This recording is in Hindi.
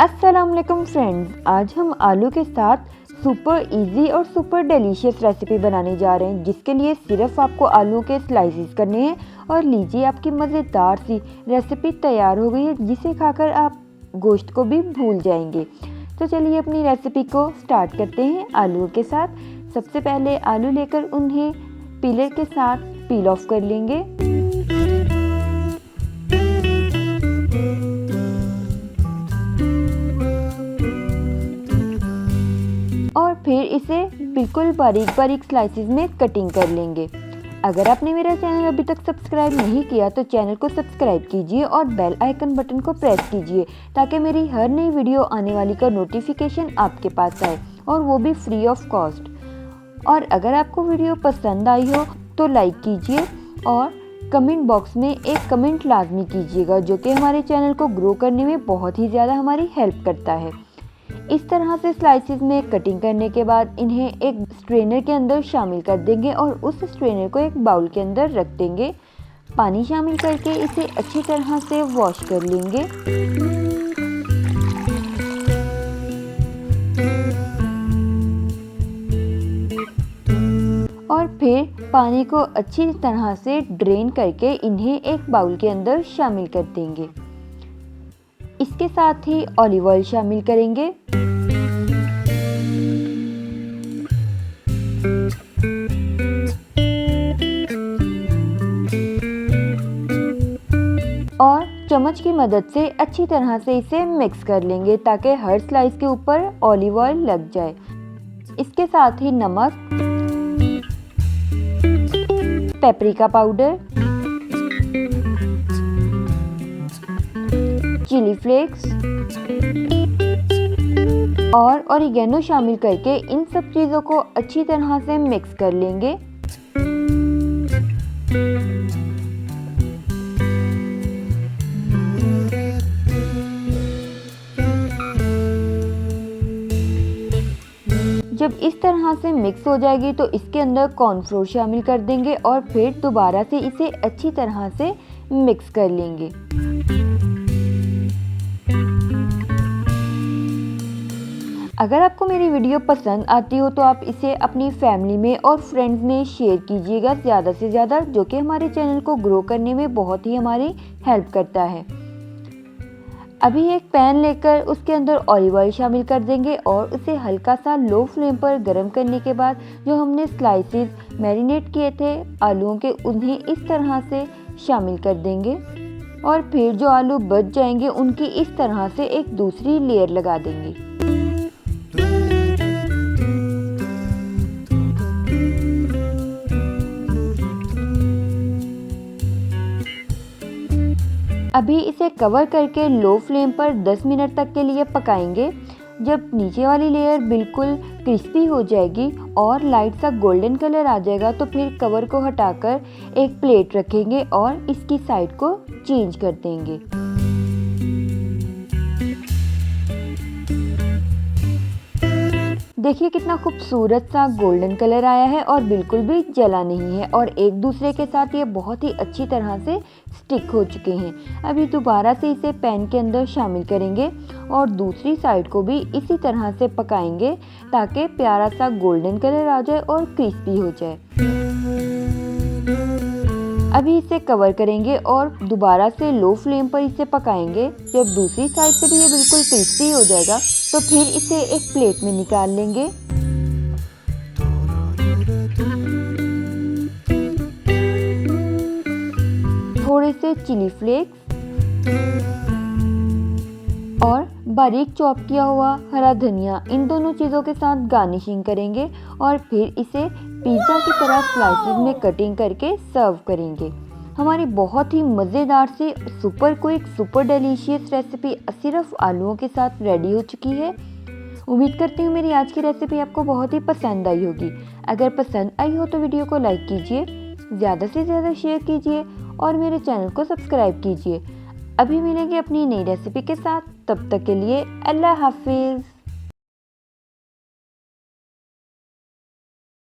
अस्सलाम वालेकुम फ्रेंड्स, आज हम आलू के साथ सुपर इजी और सुपर डिलीशियस रेसिपी बनाने जा रहे हैं, जिसके लिए सिर्फ आपको आलू के स्लाइसेस करने हैं और लीजिए आपकी मज़ेदार सी रेसिपी तैयार हो गई है, जिसे खाकर आप गोश्त को भी भूल जाएंगे। तो चलिए अपनी रेसिपी को स्टार्ट करते हैं आलू के साथ। सबसे पहले आलू लेकर उन्हें पीलर के साथ पील ऑफ कर लेंगे। और फिर इसे बिल्कुल बारीक बारीक स्लाइसेस में कटिंग कर लेंगे। अगर आपने मेरा चैनल अभी तक सब्सक्राइब नहीं किया तो चैनल को सब्सक्राइब कीजिए और बेल आइकन बटन को प्रेस कीजिए, ताकि मेरी हर नई वीडियो आने वाली का नोटिफिकेशन आपके पास आए, और वो भी फ्री ऑफ कॉस्ट। और अगर आपको वीडियो पसंद आई हो तो लाइक कीजिए और कमेंट बॉक्स में एक कमेंट लाजमी कीजिएगा, जो कि हमारे चैनल को ग्रो करने में बहुत ही ज़्यादा हमारी हेल्प करता है। इस तरह से स्लाइसेस में कटिंग करने के बाद इन्हें एक स्ट्रेनर के अंदर शामिल कर देंगे और उस स्ट्रेनर को एक बाउल के अंदर रख देंगे। पानी शामिल करके इसे अच्छी तरह से वॉश कर लेंगे। और फिर पानी को अच्छी तरह से ड्रेन करके इन्हें एक बाउल के अंदर शामिल कर देंगे। इसके साथ ही ऑलिव ऑयल शामिल करेंगे। और चम्मच की मदद से अच्छी तरह से इसे मिक्स कर लेंगे, ताकि हर स्लाइस के ऊपर ऑलिव ऑयल लग जाए। इसके साथ ही नमक, पेपरिका पाउडर, चिली फ्लेक्स और ऑरिगेनो शामिल करके इन सब चीज़ों को अच्छी तरह से मिक्स कर लेंगे। जब इस तरह से मिक्स हो जाएगी तो इसके अंदर कॉर्नफ्लोर शामिल कर देंगे और फिर दोबारा से इसे अच्छी तरह से मिक्स कर लेंगे। अगर आपको मेरी वीडियो पसंद आती हो तो आप इसे अपनी फैमिली में और फ्रेंड्स में शेयर कीजिएगा ज़्यादा से ज़्यादा, जो कि हमारे चैनल को ग्रो करने में बहुत ही हमारी हेल्प करता है। अभी एक पैन लेकर उसके अंदर ऑलिव ऑयल शामिल कर देंगे और उसे हल्का सा लो फ्लेम पर गर्म करने के बाद जो हमने स्लाइसेस मैरिनेट किए थे आलूओं के, उन्हें इस तरह से शामिल कर देंगे। और फिर जो आलू बच जाएंगे उनकी इस तरह से एक दूसरी लेयर लगा देंगे। अभी इसे कवर करके लो फ्लेम पर 10 मिनट तक के लिए पकाएंगे। जब नीचे वाली लेयर बिल्कुल क्रिस्पी हो जाएगी और लाइट सा गोल्डन कलर आ जाएगा तो फिर कवर को हटाकर एक प्लेट रखेंगे और इसकी साइड को चेंज कर देंगे। देखिए कितना खूबसूरत सा गोल्डन कलर आया है और बिल्कुल भी जला नहीं है, और एक दूसरे के साथ ये बहुत ही अच्छी तरह से स्टिक हो चुके हैं। अभी दोबारा से इसे पैन के अंदर शामिल करेंगे और दूसरी साइड को भी इसी तरह से पकाएंगे, ताकि प्यारा सा गोल्डन कलर आ जाए और क्रिस्पी हो जाए। अभी इसे कवर करेंगे और दोबारा से लो फ्लेम पर इसे पकाएंगे। जब दूसरी साइड से भी ये बिल्कुल क्रिस्पी हो जाएगा तो फिर इसे एक प्लेट में निकाल लेंगे। थोड़े से चिली फ्लेक्स और बारीक चॉप किया हुआ हरा धनिया, इन दोनों चीज़ों के साथ गार्निशिंग करेंगे और फिर इसे पिज़्ज़ा की तरह स्लाइसेस में कटिंग करके सर्व करेंगे। हमारी बहुत ही मज़ेदार सी super quick super delicious recipe सिर्फ आलूओं के साथ रेडी हो चुकी है। उम्मीद करती हूँ मेरी आज की रेसिपी आपको बहुत ही पसंद आई होगी। अगर पसंद आई हो तो वीडियो को लाइक कीजिए, ज़्यादा से ज़्यादा शेयर कीजिए और मेरे चैनल को सब्सक्राइब कीजिए। अभी मिलेंगे अपनी नई रेसिपी के साथ, तब तक के लिए अल्लाह हाफिज़।